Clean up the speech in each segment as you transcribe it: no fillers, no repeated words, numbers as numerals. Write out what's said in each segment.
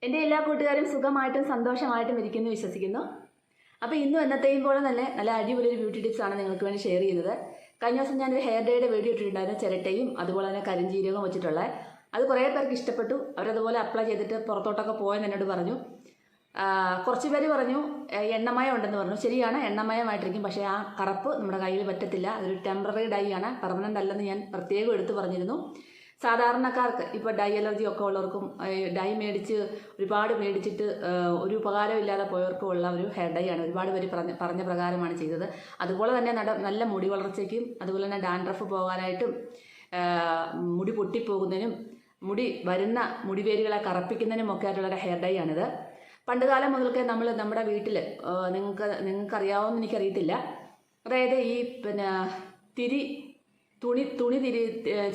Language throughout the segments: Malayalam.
എൻ്റെ എല്ലാ കൂട്ടുകാരും സുഖമായിട്ടും സന്തോഷമായിട്ടും ഇരിക്കുന്നു വിശ്വസിക്കുന്നു. അപ്പോൾ ഇന്നും എന്നത്തെയും പോലെ തന്നെ നല്ല അടിപൊളി ഒരു ബ്യൂട്ടി ടിപ്സാണ് നിങ്ങൾക്ക് വേണ്ടി ഷെയർ ചെയ്യുന്നത്. കഴിഞ്ഞ ദിവസം ഞാനൊരു ഹെയർ ഡേയുടെ വീഡിയോ ഇട്ടിട്ടുണ്ടായിരുന്നു, ചിരട്ടയും അതുപോലെ തന്നെ കരിഞ്ജീരകവും വെച്ചിട്ടുള്ള. അത് കുറേ പേർക്ക് ഇഷ്ടപ്പെട്ടു. അവരതുപോലെ അപ്ലൈ ചെയ്തിട്ട് പുറത്തോട്ടൊക്കെ പോയെന്ന് എന്നോട് പറഞ്ഞു. കുറച്ച് പേര് പറഞ്ഞു എണ്ണമയം ഉണ്ടെന്ന് പറഞ്ഞു. ശരിയാണ്, എണ്ണമയമായിട്ടിരിക്കും, പക്ഷേ ആ കറുപ്പ് നമ്മുടെ കയ്യിൽ പറ്റത്തില്ല. അതൊരു ടെമ്പററി ഡൈ ആണ്, പെർമനൻ്റ് അല്ലെന്ന് ഞാൻ പ്രത്യേകം എടുത്ത് പറഞ്ഞിരുന്നു. സാധാരണക്കാർക്ക് ഇപ്പോൾ ഡൈ അലർജി ഒക്കെ ഉള്ളവർക്കും ഡൈ ഒരുപാട് മേടിച്ചിട്ട് ഒരു ഉപകാരമില്ലാതെ പോയവർക്കും ഉള്ള ഒരു ഹെയർ ഡൈ ആണ്. ഒരുപാട് പേര് പറഞ്ഞ പ്രകാരമാണ് ചെയ്തത്. അതുപോലെ തന്നെ നല്ല മുടി വളർച്ചയ്ക്കും അതുപോലെ തന്നെ ഡാൻഡ്രഫ് പോകാനായിട്ടും മുടി പൊട്ടിപ്പോകുന്നതിനും വരുന്ന മുടിവേരുകളെ കറപ്പിക്കുന്നതിനും ഒക്കെ ആയിട്ടുള്ള ഹെയർ ഡൈ ആണിത്. പണ്ടുകാലം മുതൽക്കേ നമ്മുടെ വീട്ടിൽ നിങ്ങൾക്കറിയാവുമെന്ന് എനിക്കറിയത്തില്ല. അതായത് ഈ തുണി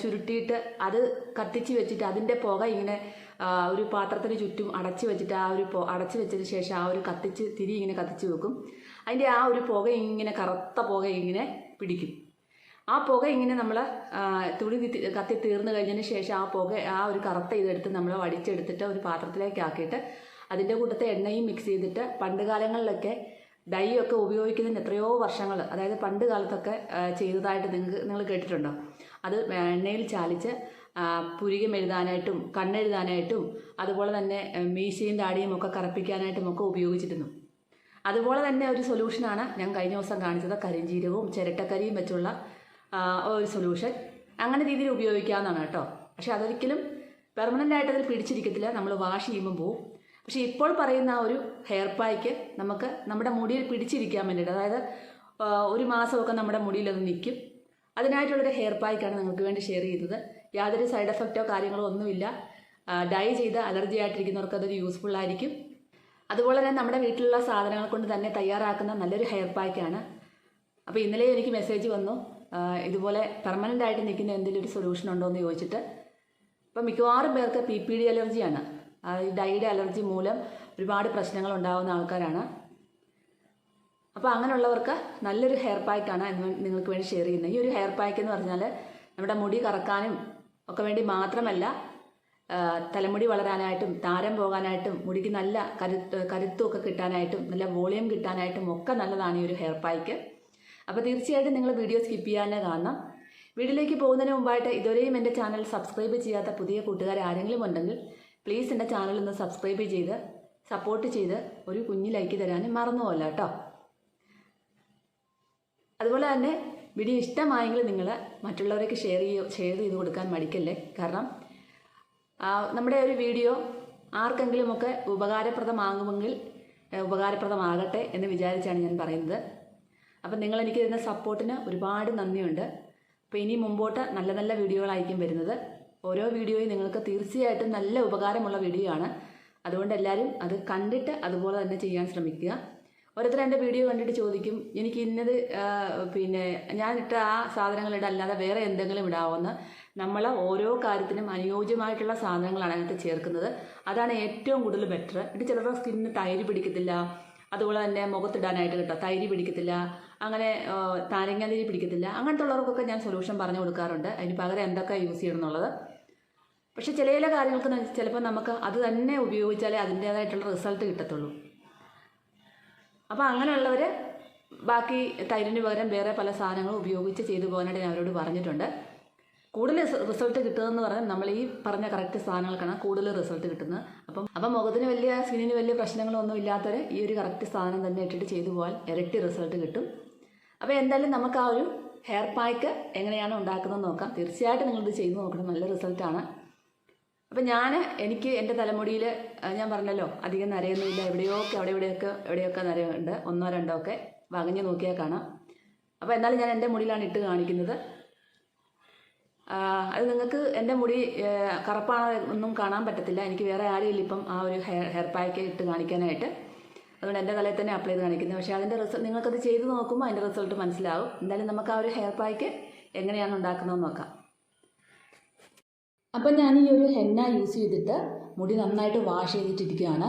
ചുരുട്ടിയിട്ട് അത് കത്തിച്ച് വെച്ചിട്ട് അതിൻ്റെ പുക ഇങ്ങനെ ഒരു പാത്രത്തിന് ചുറ്റും അടച്ചു വെച്ചിട്ട് അടച്ചു വെച്ചതിന് ശേഷം ആ ഒരു തിരി ഇങ്ങനെ കത്തിച്ച് വെക്കും. അതിൻ്റെ ആ ഒരു പുക ഇങ്ങനെ കറുത്ത പുക ഇങ്ങനെ പിടിക്കും. ആ പുക ഇങ്ങനെ നമ്മൾ തുണി കത്തി തീർന്നു കഴിഞ്ഞതിന് ശേഷം ആ ഒരു കറുത്ത ഇതെടുത്ത് നമ്മൾ വടിച്ചെടുത്തിട്ട് ഒരു പാത്രത്തിലേക്ക് ആക്കിയിട്ട് അതിൻ്റെ കൂട്ടത്തെ എണ്ണയും മിക്സ് ചെയ്തിട്ട് പണ്ട് കാലങ്ങളിലൊക്കെ ഡൈ ഒക്കെ ഉപയോഗിക്കുന്നതിന് എത്രയോ വർഷങ്ങൾ, അതായത് പണ്ട് കാലത്തൊക്കെ ചെയ്തതായിട്ട് നിങ്ങൾ കേട്ടിട്ടുണ്ടോ? അത് എണ്ണയിൽ ചാലിച്ച് പുരികം എഴുതാനായിട്ടും കണ്ണെഴുതാനായിട്ടും അതുപോലെ തന്നെ മീശയും താടിയും ഒക്കെ കറുപ്പിക്കാനായിട്ടും ഒക്കെ ഉപയോഗിച്ചിരുന്നു. അതുപോലെ തന്നെ ഒരു സൊല്യൂഷനാണ് ഞാൻ കഴിഞ്ഞ ദിവസം കാണിച്ചത്, കരിഞ്ജീരകവും ചിരട്ടക്കരിയും വെച്ചുള്ള ഒരു സൊല്യൂഷൻ. അങ്ങനെ രീതിയിൽ ഉപയോഗിക്കാവുന്നതാണ് കേട്ടോ. പക്ഷെ അതൊരിക്കലും പെർമനൻ്റ് ആയിട്ട് അതിൽ പിടിച്ചിരിക്കത്തില്ല, നമ്മൾ വാഷ് ചെയ്യുമ്പോൾ പോവും. പക്ഷേ ഇപ്പോൾ പറയുന്ന ഒരു ഹെയർ പായ്ക്ക് നമുക്ക് നമ്മുടെ മുടിയിൽ പിടിച്ചിരിക്കാൻ വേണ്ടിയിട്ട്, അതായത് ഒരു മാസമൊക്കെ നമ്മുടെ മുടിയിൽ അത് നിൽക്കും. അതിനായിട്ടുള്ളൊരു ഹെയർ പായ്ക്കാണ് നിങ്ങൾക്ക് വേണ്ടി ഷെയർ ചെയ്തത്. യാതൊരു സൈഡ് എഫക്റ്റോ കാര്യങ്ങളോ ഒന്നുമില്ല. ഡൈ ചെയ്ത് അലർജി ആയിട്ടിരിക്കുന്നവർക്ക് അതൊരു യൂസ്ഫുൾ ആയിരിക്കും. അതുപോലെ തന്നെ നമ്മുടെ വീട്ടിലുള്ള സാധനങ്ങൾ കൊണ്ട് തന്നെ തയ്യാറാക്കുന്ന നല്ലൊരു ഹെയർ പായ്ക്കാണ്. അപ്പോൾ ഇന്നലെ എനിക്ക് മെസ്സേജ് വന്നു, ഇതുപോലെ പെർമനൻ്റ് ആയിട്ട് നിൽക്കുന്ന എന്തെങ്കിലും ഒരു സൊല്യൂഷൻ ഉണ്ടോ എന്ന് ചോദിച്ചിട്ട്. അപ്പോൾ മിക്കവാറും പേർക്ക് PPD അലർജിയാണ്. ഈ ഡൈയുടെ അലർജി മൂലം ഒരുപാട് പ്രശ്നങ്ങൾ ഉണ്ടാകുന്ന ആൾക്കാരാണ്. അപ്പോൾ അങ്ങനെയുള്ളവർക്ക് നല്ലൊരു ഹെയർ പായ്ക്കാണ് നിങ്ങൾക്ക് വേണ്ടി ഷെയർ ചെയ്യുന്നത്. ഈ ഒരു ഹെയർ പായ്ക്ക് എന്ന് പറഞ്ഞാൽ നമ്മുടെ മുടി കറക്കാനും ഒക്കെ വേണ്ടി മാത്രമല്ല, തലമുടി വളരാനായിട്ടും താരം പോകാനായിട്ടും മുടിക്ക് നല്ല കരുത്തുമൊക്കെ കിട്ടാനായിട്ടും നല്ല വോളിയം കിട്ടാനായിട്ടും ഒക്കെ നല്ലതാണ് ഈ ഒരു ഹെയർ പായ്ക്ക്. അപ്പോൾ തീർച്ചയായിട്ടും നിങ്ങൾ വീഡിയോ സ്കിപ്പ് ചെയ്യാനേ കാണണം. വീഡിയോയിലേക്ക് പോകുന്നതിന് മുമ്പായിട്ട് ഇതുവരെയും എൻ്റെ ചാനൽ സബ്സ്ക്രൈബ് ചെയ്യാത്ത പുതിയ കൂട്ടുകാർ ആരെങ്കിലും ഉണ്ടെങ്കിൽ പ്ലീസ് എൻ്റെ ചാനൽ ഒന്ന് സബ്സ്ക്രൈബ് ചെയ്ത് സപ്പോർട്ട് ചെയ്ത് ഒരു കുഞ്ഞ് ലൈക്ക് തരാനും മറന്നുപോകല്ല കേട്ടോ. അതുപോലെ തന്നെ വീഡിയോ ഇഷ്ടമായെങ്കിൽ നിങ്ങൾ മറ്റുള്ളവർക്ക് ഷെയർ ചെയ്ത് കൊടുക്കാൻ മടിക്കല്ലേ. കാരണം നമ്മുടെ ഒരു വീഡിയോ ആർക്കെങ്കിലുമൊക്കെ ഉപകാരപ്രദമാകട്ടെ എന്ന് വിചാരിച്ചാണ് ഞാൻ പറയുന്നത്. അപ്പം നിങ്ങളെനിക്ക് തരുന്ന സപ്പോർട്ടിന് ഒരുപാട് നന്ദിയുണ്ട്. അപ്പോൾ ഇനി മുമ്പോട്ട് നല്ല നല്ല വീഡിയോകളായിരിക്കും വരുന്നത്. ഓരോ വീഡിയോയും നിങ്ങൾക്ക് തീർച്ചയായിട്ടും നല്ല ഉപകാരമുള്ള വീഡിയോ ആണ്. അതുകൊണ്ട് എല്ലാവരും അത് കണ്ടിട്ട് അതുപോലെ തന്നെ ചെയ്യാൻ ശ്രമിക്കുക. ഓരോരുത്തർ എൻ്റെ വീഡിയോ കണ്ടിട്ട് ചോദിക്കും, എനിക്ക് ഇന്നത് ഞാനിട്ട ആ സാധനങ്ങളിട അല്ലാതെ വേറെ എന്തെങ്കിലും ഇടാവുമെന്ന്. നമ്മൾ ഓരോ കാര്യത്തിനും അനുയോജ്യമായിട്ടുള്ള സാധനങ്ങളാണ് അതിനകത്ത് ചേർക്കുന്നത്. അതാണ് ഏറ്റവും കൂടുതൽ ബെറ്റർ. ഇത് ചിലപ്പോൾ സ്കിന്നിന് തൈര് പിടിക്കത്തില്ല, അതുപോലെ തന്നെ മുഖത്തിടാനായിട്ട് കേട്ടോ തൈര് പിടിക്കത്തില്ല, അങ്ങനെ നാരങ്ങാനീര് പിടിക്കത്തില്ല. അങ്ങനത്തെ ഉള്ളവർക്കൊക്കെ ഞാൻ സൊല്യൂഷൻ പറഞ്ഞു കൊടുക്കാറുണ്ട്, അതിന് പകരം എന്തൊക്കെ യൂസ് ചെയ്യണം എന്നുള്ളത്. പക്ഷേ ചില കാര്യങ്ങൾക്ക് ചിലപ്പോൾ നമുക്ക് അത് തന്നെ ഉപയോഗിച്ചാലേ അതിൻ്റേതായിട്ടുള്ള റിസൾട്ട് കിട്ടത്തുള്ളൂ. അപ്പോൾ അങ്ങനെയുള്ളവർ ബാക്കി തൈരിന് പകരം വേറെ പല സാധനങ്ങളും ഉപയോഗിച്ച് ചെയ്തു പോകാനായിട്ട് ഞാൻ അവരോട് പറഞ്ഞിട്ടുണ്ട്. കൂടുതൽ റിസൾട്ട് കിട്ടുന്നതെന്ന് പറഞ്ഞാൽ നമ്മൾ ഈ പറഞ്ഞ കറക്റ്റ് സാധനങ്ങൾക്കാണ് കൂടുതൽ റിസൾട്ട് കിട്ടുന്നത്. അപ്പം മുഖത്തിന് സ്കിന്നിന് വലിയ പ്രശ്നങ്ങളൊന്നും ഇല്ലാത്തവർ ഈ ഒരു കറക്റ്റ് സാധനം തന്നെ ഇട്ടിട്ട് ചെയ്തു പോകാൻ ഇരട്ടി റിസൾട്ട് കിട്ടും. അപ്പോൾ എന്തായാലും നമുക്ക് ആ ഒരു ഹെയർ പായ്ക്ക് എങ്ങനെയാണ് ഉണ്ടാക്കുന്നതെന്ന് നോക്കാം. തീർച്ചയായിട്ടും നിങ്ങളിത് ചെയ്ത് നോക്കണം, നല്ല റിസൾട്ടാണ്. അപ്പം എനിക്ക് എൻ്റെ തലമുടിയിൽ ഞാൻ പറഞ്ഞല്ലോ അധികം നരയൊന്നുമില്ല. എവിടെയൊക്കെ നരയുണ്ട്, 1-2 ഒക്കെ വകഞ്ഞ് നോക്കിയാൽ കാണാം. അപ്പോൾ എന്നാലും ഞാൻ എൻ്റെ മുടിയിലാണ് ഇട്ട് കാണിക്കുന്നത്. അത് നിങ്ങൾക്ക് എൻ്റെ മുടി കറുപ്പാണോ ഒന്നും കാണാൻ പറ്റത്തില്ല. എനിക്ക് വേറെ ആരെയില്ല ഇപ്പം ആ ഒരു ഹെയർ പായ്ക്ക് ഇട്ട് കാണിക്കാനായിട്ട്. അതുകൊണ്ട് എൻ്റെ തലയിൽ തന്നെ അപ്ലൈ ചെയ്ത് കാണിക്കുന്നത്. പക്ഷേ അതിൻ്റെ നിങ്ങൾക്കത് ചെയ്ത് നോക്കുമ്പോൾ അതിൻ്റെ റിസൾട്ട് മനസ്സിലാവും. എന്തായാലും നമുക്ക് ആ ഒരു ഹെയർ പായ്ക്ക് എങ്ങനെയാണ് ഉണ്ടാക്കുന്നതെന്ന് നോക്കാം. അപ്പം ഞാൻ ഈ ഒരു ഹെന്ന യൂസ് ചെയ്തിട്ട് മുടി നന്നായിട്ട് വാഷ് ചെയ്തിട്ടിരിക്കുകയാണ്.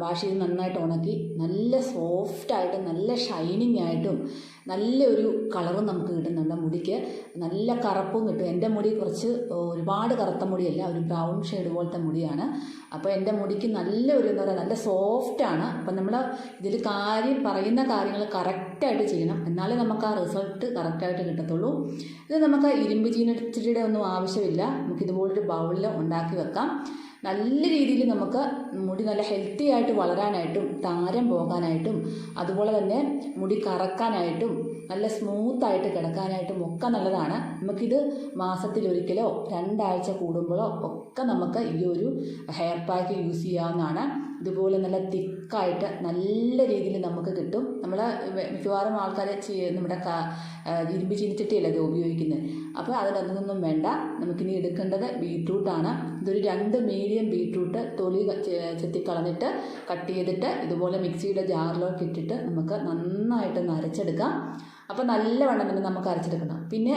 വാഷ് ചെയ്ത് നന്നായിട്ട് ഉണക്കി നല്ല സോഫ്റ്റായിട്ടും നല്ല ഷൈനിങ് ആയിട്ടും നല്ലൊരു കളറും നമുക്ക് കിട്ടുന്നുണ്ട്. മുടിക്ക് നല്ല കറുപ്പും കിട്ടും. എൻ്റെ മുടി കുറച്ച് ഒരുപാട് കറുത്ത മുടിയല്ല, ഒരു ബ്രൗൺ ഷെയ്ഡ് പോലത്തെ മുടിയാണ്. അപ്പോൾ എൻ്റെ മുടിക്ക് നല്ലൊരു എന്താ പറയുക നല്ല സോഫ്റ്റാണ്. അപ്പം നമ്മൾ ഇതിൽ പറയുന്ന കാര്യങ്ങൾ കറക്റ്റായിട്ട് ചെയ്യണം, എന്നാലേ നമുക്ക് ആ റിസൾട്ട് കറക്റ്റായിട്ട് കിട്ടത്തുള്ളൂ. ഇത് നമുക്ക് ഇരുമ്പ് ചീനച്ചട്ടിയുടെ ഒന്നും ആവശ്യമില്ല. നമുക്കിതുപോലൊരു ബൗളിൽ ഉണ്ടാക്കി വെക്കാം. നല്ല രീതിയിൽ നമുക്ക് മുടി നല്ല ഹെൽത്തി ആയിട്ട് വളരാനായിട്ടും താരം പോകാനായിട്ടും അതുപോലെ തന്നെ മുടി കറക്കാനായിട്ടും നല്ല സ്മൂത്തായിട്ട് കിടക്കാനായിട്ടും ഒക്കെ നല്ലതാണ്. നമുക്കിത് മാസത്തിലൊരിക്കലോ 2 ആഴ്ച കൂടുമ്പോഴോ ഒക്കെ നമുക്ക് ഈ ഒരു ഹെയർ പാക്ക് യൂസ് ചെയ്യാവുന്നതാണ്. ഇതുപോലെ നല്ല തിക്കായിട്ട് നല്ല രീതിയിൽ നമുക്ക് കിട്ടും. നമ്മൾ മിക്കവാറും ആൾക്കാർ നമ്മുടെ ഇരുമ്പ് ചീനിച്ചട്ടിയല്ല ഇത് ഉപയോഗിക്കുന്നത്. അപ്പോൾ അതിനൊന്നും വേണ്ട. നമുക്കിനി എടുക്കേണ്ടത് ബീട്രൂട്ടാണ്. ഇതൊരു 2 മീഡിയം ബീട്രൂട്ട് തൊലി ചെത്തിക്കളഞ്ഞിട്ട് കട്ട് ചെയ്തിട്ട് ഇതുപോലെ മിക്സിയുടെ ജാറിലോട്ട് ഇട്ടിട്ട് നമുക്ക് നന്നായിട്ടൊന്ന് അരച്ചെടുക്കാം. അപ്പോൾ നല്ലവണ്ണം തന്നെ നമുക്ക് അരച്ചെടുക്കണം. പിന്നെ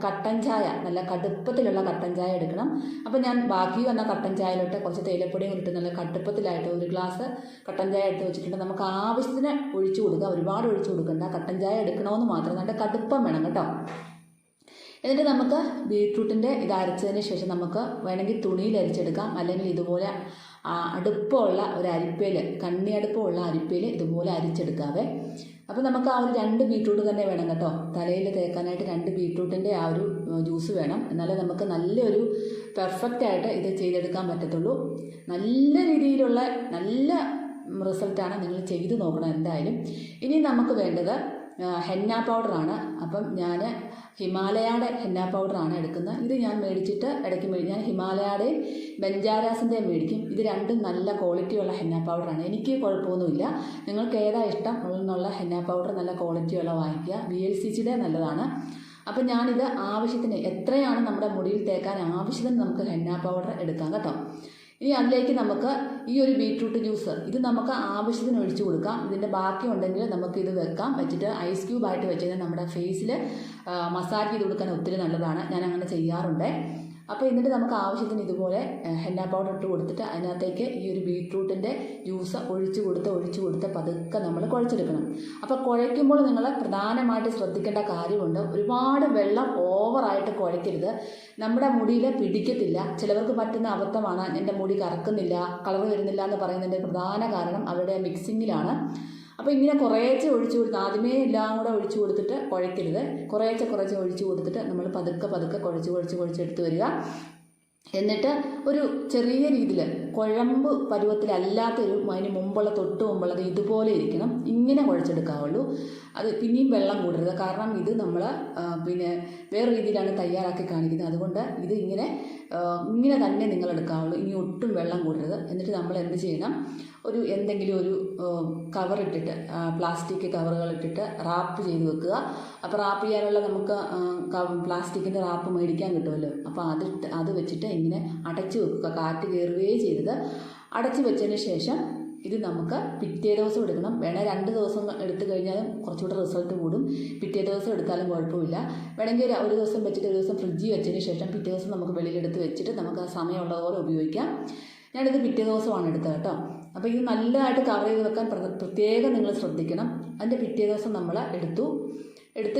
കട്ടൻ ചായ, നല്ല കടുപ്പത്തിലുള്ള കട്ടൻ ചായ എടുക്കണം. അപ്പോൾ ഞാൻ ബാക്കി വന്ന കട്ടൻ ചായയിലോട്ട് കുറച്ച് തേയിലപ്പൊടിയും ഇട്ട് നല്ല കടുപ്പത്തിലായിട്ട് 1 ഗ്ലാസ് കട്ടൻ ചായ എടുത്ത് വെച്ചിട്ടുണ്ട്. നമുക്ക് ആവശ്യത്തിന് ഒഴിച്ചു കൊടുക്കുക, ഒരുപാട് ഒഴിച്ചു കൊടുക്കണ്ട. കട്ടൻ ചായ എടുക്കണമെന്ന് മാത്രം, നല്ല കടുപ്പം വേണം കേട്ടോ. എന്നിട്ട് നമുക്ക് ബീട്രൂട്ടിൻ്റെ ഇത് അരച്ചതിന് ശേഷം നമുക്ക് വേണമെങ്കിൽ തുണിയിൽ അരിച്ചെടുക്കാം, അല്ലെങ്കിൽ ഇതുപോലെ അടുപ്പമുള്ള ഒരു അരിപ്പയിൽ, കണ്ണി അടുപ്പമുള്ള അരിപ്പയിൽ ഇതുപോലെ അരിച്ചെടുക്കാവേ. അപ്പോൾ നമുക്ക് ആ ഒരു 2 ബീട്രൂട്ട് തന്നെ വേണം കേട്ടോ. തലയിൽ തേക്കാനായിട്ട് 2 ബീട്രൂട്ടിൻ്റെ ആ ഒരു ജ്യൂസ് വേണം, എന്നാലേ നമുക്ക് നല്ലൊരു പെർഫെക്റ്റായിട്ട് ഇത് ചെയ്തെടുക്കാൻ പറ്റത്തുള്ളൂ. നല്ല രീതിയിലുള്ള നല്ല റിസൾട്ടാണ്, നിങ്ങൾ ചെയ്ത് നോക്കണം എന്തായാലും. ഇനി നമുക്ക് വേണ്ടത് ഹെന്ന പൗഡറാണ്. അപ്പം ഞാൻ ഹിമാലയയുടെ ഹെന്ന പൗഡറാണ് എടുക്കുന്നത്. ഇത് ഞാൻ മേടിച്ചിട്ട് ഇടയ്ക്ക് ഞാൻ ഹിമാലയയുടെയും ബെഞ്ചാരാസിൻ്റെയും മേടിക്കും. ഇത് രണ്ടും നല്ല ക്വാളിറ്റിയുള്ള ഹെന്ന പൗഡറാണ്. എനിക്ക് കുഴപ്പമൊന്നുമില്ല. നിങ്ങൾക്ക് ഏതാ ഇഷ്ടം എന്നുള്ള ഹെന്ന പൗഡർ നല്ല ക്വാളിറ്റിയുള്ള വാങ്ങിക്കുക. VLCCയുടെ നല്ലതാണ്. അപ്പം ഞാനിത് ആവശ്യത്തിന് എത്രയാണ് നമ്മുടെ മുടിയിൽ തേക്കാൻ ആവശ്യത്തിന് നമുക്ക് ഹെന്ന പൗഡർ എടുക്കാം കേട്ടോ. ഇനി അതിലേക്ക് നമുക്ക് ഈ ഒരു ബീട്രൂട്ട് ജ്യൂസ് ഇത് നമുക്ക് ആവശ്യത്തിന് ഒഴിച്ചു കൊടുക്കാം. ഇതിൻ്റെ ബാക്കി ഉണ്ടെങ്കിൽ നമുക്ക് ഇത് വെക്കാം. വെച്ചിട്ട് ഐസ് ക്യൂബായിട്ട് വെച്ച് കഴിഞ്ഞാൽ നമ്മുടെ ഫേസിൽ മസാജ് ചെയ്ത് കൊടുക്കാൻ ഒത്തിരി നല്ലതാണ്. ഞാൻ അങ്ങനെ ചെയ്യാറുണ്ട്. അപ്പോൾ എന്നിട്ട് നമുക്ക് ആവശ്യത്തിന് ഇതുപോലെ ഹെന്ന പൗഡർ ഇട്ട് കൊടുത്തിട്ട് അതിനകത്തേക്ക് ഈ ഒരു ബീട്രൂട്ടിൻ്റെ ജ്യൂസ് ഒഴിച്ചു കൊടുത്ത് പതുക്കെ നമ്മൾ കുഴച്ചെടുക്കണം. അപ്പോൾ കുഴയ്ക്കുമ്പോൾ നിങ്ങൾ പ്രധാനമായിട്ട് ശ്രദ്ധിക്കേണ്ട കാര്യമുണ്ട്, ഒരുപാട് വെള്ളം ഓവറായിട്ട് കുഴയ്ക്കരുത്. നമ്മുടെ മുടിയിൽ പിടിക്കത്തില്ല. ചിലവർക്ക് പറ്റുന്ന അബദ്ധമാണ് എൻ്റെ മുടി കറക്കുന്നില്ല, കളർ വരുന്നില്ല എന്ന് പറയുന്നതിൻ്റെ പ്രധാന കാരണം അവരുടെ മിക്സിങ്ങിലാണ്. അപ്പോൾ ഇങ്ങനെ കുറേശ്ശെ ഒഴിച്ചു കൊടുത്ത് ആദ്യമേ എല്ലാം കൂടെ ഒഴിച്ചു കൊടുത്തിട്ട് കുഴയ്ക്കരുത്. കുറേശ്ശെ ഒഴിച്ചു കൊടുത്തിട്ട് നമ്മൾ പതുക്കെ കുഴച്ചെടുത്ത് വരിക. എന്നിട്ട് ഒരു ചെറിയ രീതിയിൽ കുഴമ്പ് പരുവത്തിലല്ലാത്തൊരു അതിന് തൊട്ട് മുമ്പുള്ളത് ഇതുപോലെ ഇരിക്കണം. ഇങ്ങനെ കുഴച്ചെടുക്കാവുള്ളൂ. അത് പിന്നെയും വെള്ളം കൂടരുത്. കാരണം ഇത് നമ്മൾ വേറെ രീതിയിലാണ് തയ്യാറാക്കി കാണിക്കുന്നത്. അതുകൊണ്ട് ഇത് ഇങ്ങനെ തന്നെ നിങ്ങൾ എടുക്കാവുള്ളൂ. ഇനി ഒട്ടും വെള്ളം കൂടരുത്. എന്നിട്ട് നമ്മൾ എന്ത് ചെയ്യണം, എന്തെങ്കിലും ഒരു കവറിട്ടിട്ട്, പ്ലാസ്റ്റിക് കവറുകളിട്ടിട്ട് റാപ്പ് ചെയ്ത് വെക്കുക. അപ്പോൾ റാപ്പ് ചെയ്യാനുള്ള നമുക്ക് പ്ലാസ്റ്റിക്കിൻ്റെ റാപ്പ് മേടിക്കാൻ കിട്ടുമല്ലോ. അപ്പോൾ അത് വെച്ചിട്ട് ഇങ്ങനെ അടച്ചു വെക്കുക. കാറ്റ് കയറുകയേ ചെയ്തത് അടച്ചു വെച്ചതിന് ശേഷം ഇത് നമുക്ക് പിറ്റേ ദിവസം എടുക്കണം. വേണേൽ 2 ദിവസം എടുത്തു കഴിഞ്ഞാലും കുറച്ചുകൂടെ റിസൾട്ട് കൂടും. പിറ്റേ ദിവസം എടുത്താലും കുഴപ്പമില്ല. വേണമെങ്കിൽ ഒരു ദിവസം വെച്ചിട്ട് ഒരു ദിവസം ഫ്രിഡ്ജിൽ വെച്ചതിന് ശേഷം പിറ്റേ ദിവസം നമുക്ക് വെളിയിലെടുത്ത് വെച്ചിട്ട് നമുക്ക് ആ സമയമുള്ളതുപോലെ ഉപയോഗിക്കാം. ഞാനിത് പിറ്റേ ദിവസമാണ് എടുത്തത് കേട്ടോ. അപ്പോൾ ഇത് നല്ലതായിട്ട് കവർ ചെയ്ത് വെക്കാൻ പ്രത്യേകം നിങ്ങൾ ശ്രദ്ധിക്കണം. അതിൻ്റെ പിറ്റേ ദിവസം നമ്മൾ എടുത്തു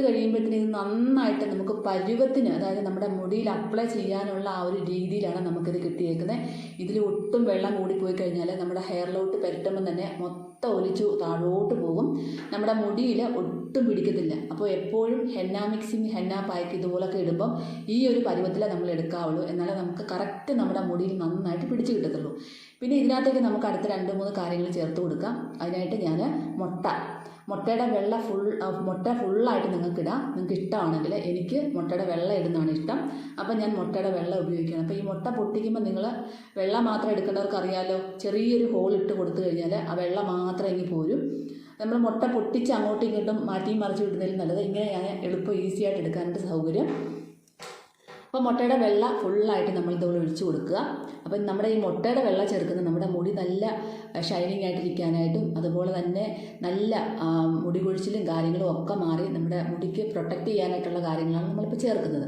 കഴിയുമ്പോഴത്തേന് ഇത് നന്നായിട്ട് നമുക്ക് പരുവത്തിന്, അതായത് നമ്മുടെ മുടിയിൽ അപ്ലൈ ചെയ്യാനുള്ള ആ ഒരു രീതിയിലാണ് നമുക്കിത് കിട്ടിയേക്കുന്നത്. ഇതിൽ ഒട്ടും വെള്ളം കൂടിപ്പോയി കഴിഞ്ഞാൽ നമ്മുടെ ഹെയറിലോട്ട് പുരട്ടുമ്പം തന്നെ മൊത്തം ഒലിച്ചു താഴോട്ട് പോകും. നമ്മുടെ മുടിയിൽ ഒട്ടും പിടിക്കത്തില്ല. അപ്പോൾ എപ്പോഴും ഹെന്ന മിക്സിങ്, ഹെന്ന പായ്ക്ക് ഇതുപോലൊക്കെ ഇടുമ്പം ഈ ഒരു പരുവത്തിലേ നമ്മൾ എടുക്കാവുള്ളൂ. എന്നാലേ നമുക്ക് കറക്റ്റ് നമ്മുടെ മുടിയിൽ നന്നായിട്ട് പിടിച്ച് കിട്ടത്തുള്ളൂ. പിന്നെ ഇതിനകത്തേക്ക് നമുക്ക് അടുത്ത 2-3 കാര്യങ്ങൾ ചേർത്ത് കൊടുക്കാം. അതിനായിട്ട് ഞാൻ മുട്ടയുടെ മുട്ട ഫുള്ളായിട്ട് നിങ്ങൾക്ക് ഇടാം, നിങ്ങൾക്ക് ഇഷ്ടമാണെങ്കിൽ. എനിക്ക് മുട്ടയുടെ വെള്ള ഇടുന്നതാണ് ഇഷ്ടം. അപ്പം ഞാൻ മുട്ടയുടെ വെള്ള ഉപയോഗിക്കണം. അപ്പോൾ ഈ മുട്ട പൊട്ടിക്കുമ്പോൾ നിങ്ങൾ വെള്ള മാത്രം എടുക്കേണ്ടവർക്ക് അറിയാമല്ലോ, ചെറിയൊരു ഹോൾ ഇട്ട് കൊടുത്തു കഴിഞ്ഞാൽ ആ വെള്ള മാത്രം ഇങ്ങ് പോരും. നമ്മൾ മുട്ട പൊട്ടിച്ച് അങ്ങോട്ടും ഇങ്ങോട്ടും മാറ്റിയും മറിച്ച് വിടുന്നതിൽ നല്ലത് ഇങ്ങനെയാണ് എളുപ്പം ഈസി ആയിട്ട് എടുക്കാനായിട്ട് സൗകര്യം. അപ്പോൾ മുട്ടയുടെ വെള്ള ഫുള്ളായിട്ട് നമ്മൾ ഇതുപോലെ ഒഴിച്ചു കൊടുക്കുക. അപ്പം നമ്മുടെ ഈ മുട്ടയുടെ വെള്ള ചേർക്കുന്ന നമ്മുടെ മുടി നല്ല ഷൈനിങ് ആയിട്ടിരിക്കാനായിട്ടും അതുപോലെ തന്നെ നല്ല മുടി കൊഴിച്ചിലും കാര്യങ്ങളും ഒക്കെ മാറി നമ്മുടെ മുടിക്ക് പ്രൊട്ടക്റ്റ് ചെയ്യാനായിട്ടുള്ള കാര്യങ്ങളാണ് നമ്മളിപ്പോൾ ചേർക്കുന്നത്.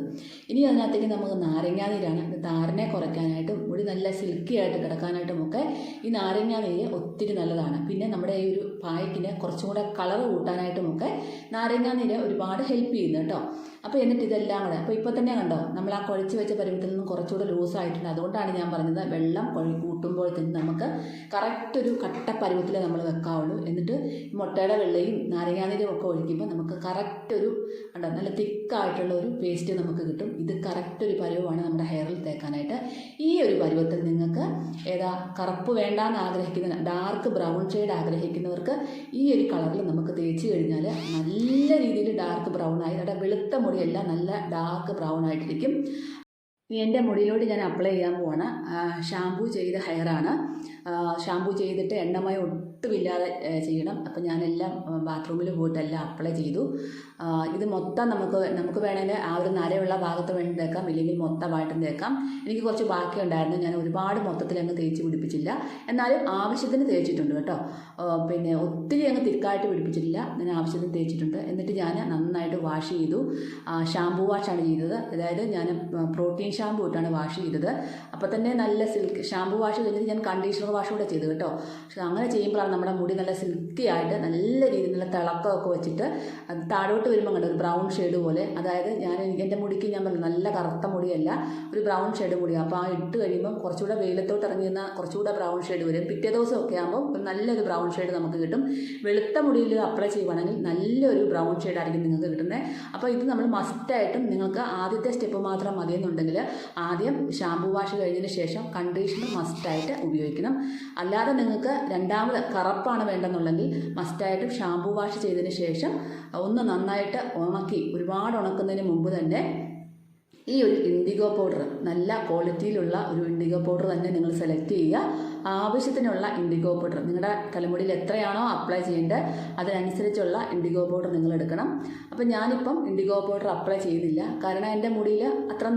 ഇനി അതിനകത്തേക്ക് നമുക്ക് നാരങ്ങാനീരാണ്. താരനെ കുറയ്ക്കാനായിട്ടും മുടി നല്ല സിൽക്കി ആയിട്ട് കിടക്കാനായിട്ടും ഒക്കെ ഈ നാരങ്ങാനീര് ഒത്തിരി നല്ലതാണ്. പിന്നെ നമ്മുടെ ഈ ഒരു പായ്ക്കിന് കുറച്ചും കൂടെ കളർ കൂട്ടാനായിട്ടുമൊക്കെ നാരങ്ങാനീര് ഒരുപാട് ഹെൽപ്പ് ചെയ്യുന്നു കേട്ടോ. അപ്പോൾ എന്നിട്ട് ഇതെല്ലാം കൂടെ അപ്പോൾ ഇപ്പോൾ തന്നെ കണ്ടോ നമ്മൾ ആ കുഴച്ച് വെച്ച പരുവത്തിൽ നിന്നും കുറച്ചുകൂടെ ലൂസായിട്ടുണ്ട്. അതുകൊണ്ടാണ് ഞാൻ പറഞ്ഞത് വെള്ളം കൂട്ടുമ്പോഴത്തേക്കും നമുക്ക് കറക്റ്റ് ഒരു കട്ട പരുവത്തിൽ നമ്മൾ വെക്കാവുള്ളൂ. എന്നിട്ട് മുട്ടയുടെ വെള്ളയും നാരങ്ങാനീരും ഒക്കെ ഒഴിക്കുമ്പോൾ നമുക്ക് കറക്റ്റ് ഒരു കണ്ടോ നല്ല തിക്കായിട്ടുള്ള ഒരു പേസ്റ്റ് നമുക്ക് കിട്ടും. ഇത് കറക്റ്റ് ഒരു പരുവമാണ് നമ്മുടെ ഹെയറിൽ തേക്കാനായിട്ട്. ഈ ഒരു പരുവത്തിൽ നിങ്ങൾക്ക് ഏതാ കറുപ്പ് വേണ്ടാന്ന് ആഗ്രഹിക്കുന്ന ഡാർക്ക് ബ്രൗൺ ഷെയ്ഡ് ആഗ്രഹിക്കുന്നവർക്ക് ഈ ഒരു കളറിൽ നമുക്ക് തേച്ച് കഴിഞ്ഞാൽ നല്ല രീതിയിൽ ഡാർക്ക് ബ്രൗൺ ആയി നമ്മുടെ വെളുത്ത മുടിയെല്ലാം നല്ല ഡാർക്ക് ബ്രൗൺ ആയിട്ടിരിക്കും. എൻ്റെ മുടിയിലോട്ട് ഞാൻ അപ്ലൈ ചെയ്യാൻ പോവാണ്. ഷാമ്പൂ ചെയ്ത ഹെയറാണ്. ഷാമ്പൂ ചെയ്തിട്ട് എണ്ണമയം ഒട്ടുമില്ലാതെ ചെയ്യണം. അപ്പം ഞാനെല്ലാം ബാത്റൂമിൽ പോയിട്ടെല്ലാം അപ്ലൈ ചെയ്തു. ഇത് മൊത്തം നമുക്ക് വേണമെങ്കിൽ ആ ഒരു നരയുള്ള ഭാഗത്ത് വേണ്ടി തേക്കാം, ഇല്ലെങ്കിൽ മൊത്തമായിട്ടും തേക്കാം. എനിക്ക് കുറച്ച് ബാക്കി ഉണ്ടായിരുന്നു, ഞാൻ ഒരുപാട് മൊത്തത്തിൽ അങ്ങ് തേച്ച് പിടിപ്പിച്ചില്ല. എന്നാലും ആവശ്യത്തിന് തേച്ചിട്ടുണ്ട് കേട്ടോ. പിന്നെ ഒത്തിരി അങ്ങ് തിക്കായിട്ട് പിടിപ്പിച്ചിട്ടില്ല, ഞാൻ ആവശ്യത്തിന് തേച്ചിട്ടുണ്ട്. എന്നിട്ട് ഞാൻ നന്നായിട്ട് വാഷ് ചെയ്തു. ഷാമ്പൂ വാഷാണ് ചെയ്തത്. അതായത് ഞാൻ പ്രോട്ടീൻ ഷാമ്പൂ ഇട്ടാണ് വാഷ് ചെയ്തത്. അപ്പോൾ തന്നെ നല്ല സിൽക്ക് ഷാമ്പൂ വാഷ് കഴിഞ്ഞിട്ട് ഞാൻ കണ്ടീഷണർ വാഷ് കൂടെ ചെയ്തു കേട്ടോ. പക്ഷെ അങ്ങനെ ചെയ്യുമ്പോഴാണ് നമ്മുടെ മുടി നല്ല സിൽക്കി ആയിട്ട് നല്ല രീതിയിൽ നല്ല തിളക്കമൊക്കെ വെച്ചിട്ട് താഴോട്ട് വരുമ്പോൾ കണ്ടോ ഒരു ബ്രൗൺ ഷെയ്ഡ് പോലെ. അതായത് എൻ്റെ മുടിക്ക് ഞാൻ പറഞ്ഞു നല്ല കറുത്ത മുടിയല്ല, ഒരു ബ്രൗൺ ഷെയ്ഡ് മുടിയാണ്. അപ്പോൾ ആ ഇട്ട് കഴിയുമ്പം കുറച്ചുകൂടെ വെയിലത്തോട്ട് ഇറങ്ങിയിരുന്ന കുറച്ചുകൂടെ ബ്രൗൺ ഷെയ്ഡ് വരും. പിറ്റേ ദിവസമൊക്കെ ആകുമ്പോൾ നല്ലൊരു ബ്രൗൺ ഷെയ്ഡ് നമുക്ക് കിട്ടും. വെളുത്ത മുടിയിൽ അപ്ലൈ ചെയ്യുവാണെങ്കിൽ നല്ലൊരു ബ്രൗൺ ഷെയ്ഡായിരിക്കും നിങ്ങൾക്ക് കിട്ടുന്നത്. അപ്പോൾ ഇത് നമ്മൾ മസ്റ്റായിട്ടും നിങ്ങൾക്ക് ആദ്യത്തെ സ്റ്റെപ്പ് മാത്രം മതിയെന്നുണ്ടെങ്കിൽ ആദ്യം ഷാമ്പൂ വാഷ് കഴിഞ്ഞതിന് ശേഷം കണ്ടീഷണർ മസ്റ്റായിട്ട് ഉപയോഗിക്കണം. അല്ലാതെ നിങ്ങൾക്ക് രണ്ടാമത് കറുപ്പാണ് വേണ്ടെന്നുണ്ടെങ്കിൽ മസ്റ്റായിട്ടും ഷാമ്പൂ വാഷ് ചെയ്തതിന് ശേഷം ഒന്ന് നന്നായിട്ട് ഉണക്കി, ഒരുപാട് ഉണക്കുന്നതിന് മുമ്പ് തന്നെ ഈ ഒരു ഇൻഡിഗോ പൗഡർ, നല്ല ക്വാളിറ്റിയിലുള്ള ഒരു ഇൻഡിഗോ പൗഡർ തന്നെ നിങ്ങൾ സെലക്ട് ചെയ്യുക. ആവശ്യത്തിനുള്ള ഇൻഡിഗോ പൗഡർ നിങ്ങളുടെ തലമുടിയിൽ എത്രയാണോ അപ്ലൈ ചെയ്യേണ്ടത് അതിനനുസരിച്ചുള്ള ഇൻഡിഗോ പൗഡർ നിങ്ങൾ എടുക്കണം. അപ്പം ഞാനിപ്പം ഇൻഡിഗോ പൗഡർ അപ്ലൈ ചെയ്തില്ല, കാരണം എൻ്റെ മുടിയിൽ അത്ര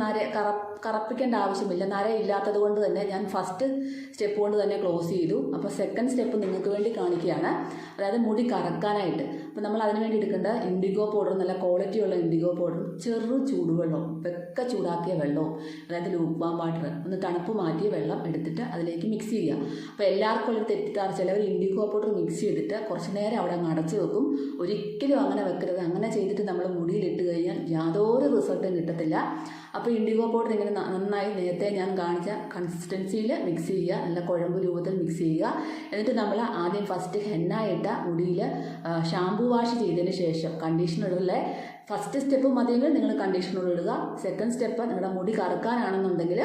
കറപ്പിക്കേണ്ട ആവശ്യമില്ല. നര ഇല്ലാത്തത് കൊണ്ട് തന്നെ ഞാൻ ഫസ്റ്റ് സ്റ്റെപ്പ് കൊണ്ട് തന്നെ ക്ലോസ് ചെയ്തു. അപ്പോൾ സെക്കൻഡ് സ്റ്റെപ്പ് നിങ്ങൾക്ക് വേണ്ടി കാണിക്കുകയാണ്, അതായത് മുടി കറക്കാനായിട്ട്. അപ്പോൾ നമ്മൾ അതിന് വേണ്ടി എടുക്കേണ്ട ഇൻഡിഗോ പൗഡർ, നല്ല ക്വാളിറ്റിയുള്ള ഇൻഡിഗോ പൗഡറും ചെറു ചൂടുവെള്ളവും വെക്ക ചൂടാക്കിയ വെള്ളവും, അതായത് ലൂക്ക് വാം വാട്ടർ, ഒന്ന് തണുപ്പ് മാറ്റിയ വെള്ളം എടുത്തിട്ട് അതിലേക്ക് മിക്സ് ചെയ്യുക. അപ്പോൾ എല്ലാവർക്കും ഒരു തെറ്റിദ്ധാരണ, ചിലവർ ഇൻഡിഗോ പൗഡർ മിക്സ് ചെയ്തിട്ട് കുറച്ച് നേരം അവിടെ അങ്ങ് അടച്ചു വെക്കും. ഒരിക്കലും അങ്ങനെ വെക്കരുത്. അങ്ങനെ ചെയ്തിട്ട് നമ്മൾ മുടിയിലിട്ട് കഴിഞ്ഞാൽ യാതൊരു റിസൾട്ടും കിട്ടത്തില്ല. അപ്പോൾ ഇൻഡിഗോ പൗഡർ ഇങ്ങനെ നന്നായി നേരത്തെ ഞാൻ കാണിച്ച കൺസിസ്റ്റൻസിയിൽ മിക്സ് ചെയ്യുക, നല്ല കുഴമ്പ് രൂപത്തിൽ മിക്സ് ചെയ്യുക. എന്നിട്ട് നമ്മൾ ആദ്യം ഫസ്റ്റ് ഹെന്നായിട്ട മുടിയിൽ ഷാമ്പൂ വാഷ് ചെയ്തതിന് ശേഷം കണ്ടീഷണറിലെ ഫസ്റ്റ് സ്റ്റെപ്പ് മതിയെങ്കിൽ നിങ്ങൾ കണ്ടീഷണർ ഇടുക. സെക്കൻഡ് സ്റ്റെപ്പ് നിങ്ങളുടെ മുടി കറുക്കാനാണെന്നുണ്ടെങ്കിൽ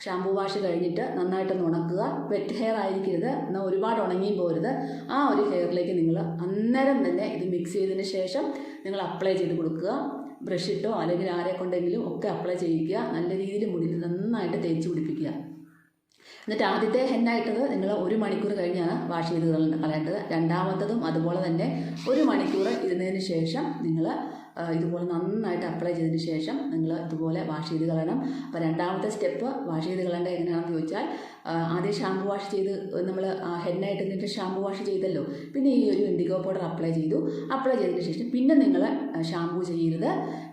ഷാമ്പൂ വാഷ് കഴിഞ്ഞിട്ട് നന്നായിട്ടൊന്ന് ഉണക്കുക. വെറ്റ് ഹെയർ ആയിരിക്കരുത്, എന്നാൽ ഒരുപാട് ഉണങ്ങിയും പോരുത്. ആ ഒരു ഹെയറിലേക്ക് നിങ്ങൾ അന്നേരം തന്നെ ഇത് മിക്സ് ചെയ്തതിന് ശേഷം നിങ്ങൾ അപ്ലൈ ചെയ്ത് കൊടുക്കുക. ബ്രഷ് ഇട്ടോ അല്ലെങ്കിൽ ആരെ കൊണ്ടെങ്കിലും ഒക്കെ അപ്ലൈ ചെയ്യിക്കുക. നല്ല രീതിയിൽ മുടിയിൽ നന്നായിട്ട് തേച്ച് പിടിപ്പിക്കുക. എന്നിട്ട് ആദ്യത്തെ ഹെന്നായിട്ടത് നിങ്ങൾ 1 മണിക്കൂർ കഴിഞ്ഞാണ് വാഷ് ചെയ്ത് കളയേണ്ടത്. രണ്ടാമത്തതും അതുപോലെ തന്നെ 1 മണിക്കൂർ ഇരുന്നതിന് ശേഷം നിങ്ങൾ ഇതുപോലെ നന്നായിട്ട് അപ്ലൈ ചെയ്തതിന് ശേഷം നിങ്ങൾ ഇതുപോലെ വാഷ് ചെയ്ത് കളയണം. അപ്പോൾ രണ്ടാമത്തെ സ്റ്റെപ്പ് വാഷ് ചെയ്ത് കളയേണ്ടത് എങ്ങനെയാണെന്ന് ചോദിച്ചാൽ, ആദ്യം ഷാമ്പൂ വാഷ് ചെയ്ത് നമ്മൾ ഹെന്നായിട്ട് നിന്നിട്ട് ഷാമ്പൂ വാഷ് ചെയ്തല്ലോ, പിന്നെ ഈ ഒരു ഇൻഡിഗോ പൗഡർ അപ്ലൈ ചെയ്തതിന് ശേഷം പിന്നെ നിങ്ങൾ ഷാമ്പൂ ചെയ്യരുത്,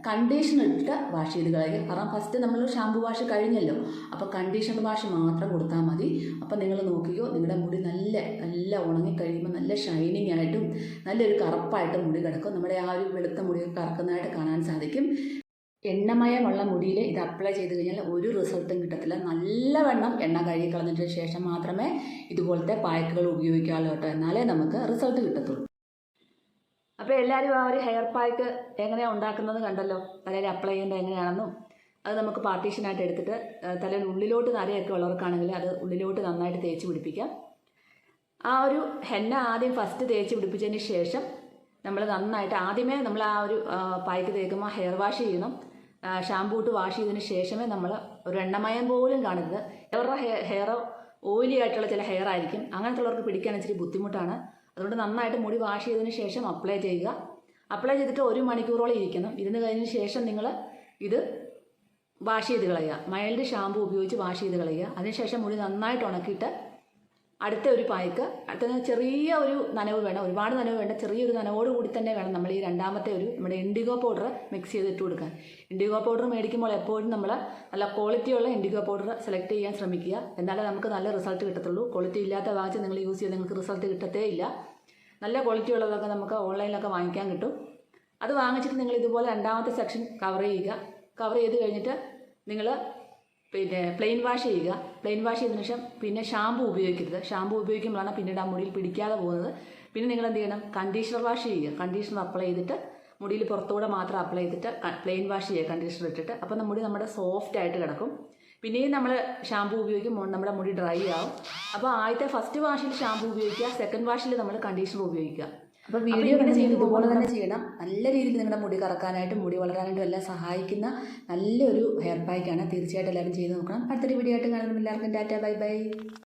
കണ്ടീഷണർ ഇട്ട് വാഷ് ചെയ്ത് കളയുക. കാരണം ഫസ്റ്റ് നമ്മൾ ഷാമ്പൂ വാഷ് കഴിഞ്ഞല്ലോ, അപ്പോൾ കണ്ടീഷണർ വാഷ് മാത്രം കൊടുത്താൽ മതി. അപ്പോൾ നിങ്ങൾ നോക്കിയോ, നിങ്ങളുടെ മുടി നല്ല ഉണങ്ങിക്കഴിയുമ്പോൾ നല്ല ഷൈനിങ് ആയിട്ടും നല്ലൊരു കറുപ്പായിട്ടും മുടി കിടക്കും. നമ്മുടെ ആ ഒരു വെളുത്ത മുടിയൊക്കെ കറക്കുന്നതായിട്ട് കാണാൻ സാധിക്കും. എണ്ണമയമുള്ള മുടിയിൽ ഇത് അപ്ലൈ ചെയ്ത് കഴിഞ്ഞാൽ ഒരു റിസൾട്ടും കിട്ടത്തില്ല. നല്ലവണ്ണം എണ്ണ കഴുകി കളഞ്ഞിട്ട് ശേഷം മാത്രമേ ഇതുപോലത്തെ പായ്ക്കുകൾ ഉപയോഗിക്കാവുള്ളൂ കേട്ടോ, എന്നാലേ നമുക്ക് റിസൾട്ട് കിട്ടത്തുള്ളൂ. അപ്പോൾ എല്ലാവരും ആ ഒരു ഹെയർ പായ്ക്ക് എങ്ങനെയാണ് ഉണ്ടാക്കുന്നത് കണ്ടല്ലോ, തലയിൽ അപ്ലൈ ചെയ്യേണ്ടത് എങ്ങനെയാണെന്നും അത് നമുക്ക് പാർട്ടീഷനായിട്ട് എടുത്തിട്ട് തലയിൽ ഉള്ളിലോട്ട് നരയൊക്കെ ഉള്ളവർക്കാണെങ്കിൽ അത് ഉള്ളിലോട്ട് നന്നായിട്ട് തേച്ച് പിടിപ്പിക്കാം. ആ ഒരു ഹെന്ന ആദ്യം ഫസ്റ്റ് തേച്ച് പിടിപ്പിച്ചതിന് ശേഷം നമ്മൾ നന്നായിട്ട് ആദ്യമേ നമ്മൾ ആ ഒരു പായ്ക്ക് തേക്കുമ്പോൾ ഹെയർ വാഷ് ചെയ്യണം. ഷാമ്പൂ ഇട്ട് വാഷ് ചെയ്തതിന് ശേഷമേ നമ്മൾ ഒരു എണ്ണമയം പോലും കാണരുത്. അവരുടെ ഹെയർ ഓയിലി ആയിട്ടുള്ള ചില ഹെയർ ആയിരിക്കും, അങ്ങനത്തുള്ളവർക്ക് പിടിക്കാൻ ഇച്ചിരി ബുദ്ധിമുട്ടാണ്. അതുകൊണ്ട് നന്നായിട്ട് മുടി വാഷ് ചെയ്തതിന് ശേഷം അപ്ലൈ ചെയ്യുക. അപ്ലൈ ചെയ്തിട്ട് 1 മണിക്കൂറോളം ഇരുന്ന് കഴിഞ്ഞതിന് ശേഷം നിങ്ങൾ ഇത് വാഷ് ചെയ്ത് കളയുക. മൈൽഡ് ഷാമ്പു ഉപയോഗിച്ച് വാഷ് ചെയ്ത് കളയുക. അതിനുശേഷം മുടി നന്നായിട്ട് ഉണക്കിയിട്ട് അടുത്ത ഒരു പായ്ക്ക് അടുത്ത ചെറിയ ഒരു നനവ് വേണം, ഒരുപാട് നനവ് വേണ്ട, ചെറിയൊരു നനവോട് കൂടി തന്നെ വേണം നമ്മൾ ഈ രണ്ടാമത്തെ ഒരു നമ്മുടെ ഇൻഡിഗോ പൗഡർ മിക്സ് ചെയ്ത് ഇട്ട് കൊടുക്കാൻ. ഇൻഡിഗോ പൗഡർ മേടിക്കുമ്പോൾ എപ്പോഴും നമ്മൾ നല്ല ക്വാളിറ്റിയുള്ള ഇൻഡിഗോ പൗഡർ സെലക്ട് ചെയ്യാൻ ശ്രമിക്കുക. എന്നാലേ നമുക്ക് നല്ല റിസൾട്ട് കിട്ടത്തുള്ളൂ. ക്വാളിറ്റി ഇല്ലാത്ത വാങ്ങിച്ച് നിങ്ങൾ യൂസ് ചെയ്ത് നിങ്ങൾക്ക് റിസൾട്ട് കിട്ടത്തേ ഇല്ല. നല്ല ക്വാളിറ്റി ഉള്ളതൊക്കെ നമുക്ക് ഓൺലൈനിലൊക്കെ വാങ്ങിക്കാൻ കിട്ടും. അത് വാങ്ങിച്ചിട്ട് നിങ്ങൾ ഇതുപോലെ രണ്ടാമത്തെ സെക്ഷൻ കവർ ചെയ്യുക. കവർ ചെയ്ത് കഴിഞ്ഞിട്ട് നിങ്ങൾ പ്ലെയിൻ വാഷ് ചെയ്യുക. പ്ലെയിൻ വാഷ് ചെയ്തതിനു ശേഷം പിന്നെ ഷാമ്പു ഉപയോഗിക്കരുത്. ഷാമ്പു ഉപയോഗിക്കുമ്പോഴാണ് പിന്നീട് ആ മുടിയിൽ പിടിക്കാതെ പോകുന്നത്. പിന്നെ നിങ്ങൾ എന്ത് ചെയ്യണം, കണ്ടീഷണർ വാഷ് ചെയ്യുക. കണ്ടീഷണർ അപ്ലൈ ചെയ്തിട്ട് മുടിയിൽ പുറത്തുകൂടെ മാത്രം അപ്ലൈ ചെയ്തിട്ട് പ്ലെയിൻ വാഷ് ചെയ്യുക കണ്ടീഷണർ ഇട്ടിട്ട്. അപ്പോൾ മുടി നമ്മുടെ സോഫ്റ്റ് ആയിട്ട് കിടക്കും. പിന്നെയും നമ്മൾ ഷാമ്പു ഉപയോഗിക്കുമ്പോൾ നമ്മുടെ മുടി ഡ്രൈ ആവും. അപ്പോൾ ആദ്യത്തെ ഫസ്റ്റ് വാഷിൽ ഷാമ്പു ഉപയോഗിക്കുക, സെക്കൻഡ് വാഷിൽ നമ്മൾ കണ്ടീഷണർ ഉപയോഗിക്കുക. അപ്പോൾ വീഡിയോ ഇങ്ങനെ ചെയ്ത് ഇതുപോലെ തന്നെ ചെയ്യണം. നല്ല രീതിയിൽ നിങ്ങളുടെ മുടി കറക്കാനായിട്ടും മുടി വളരാനായിട്ടും എല്ലാം സഹായിക്കുന്ന നല്ലൊരു ഹെയർ പാക്കാണ്. തീർച്ചയായിട്ടും എല്ലാവരും ചെയ്ത് നോക്കണം. അടുത്തൊരു വീഡിയോ ആയിട്ട് കാണുമ്പോൾ എല്ലാവർക്കും ടാറ്റ, ബൈ ബൈ.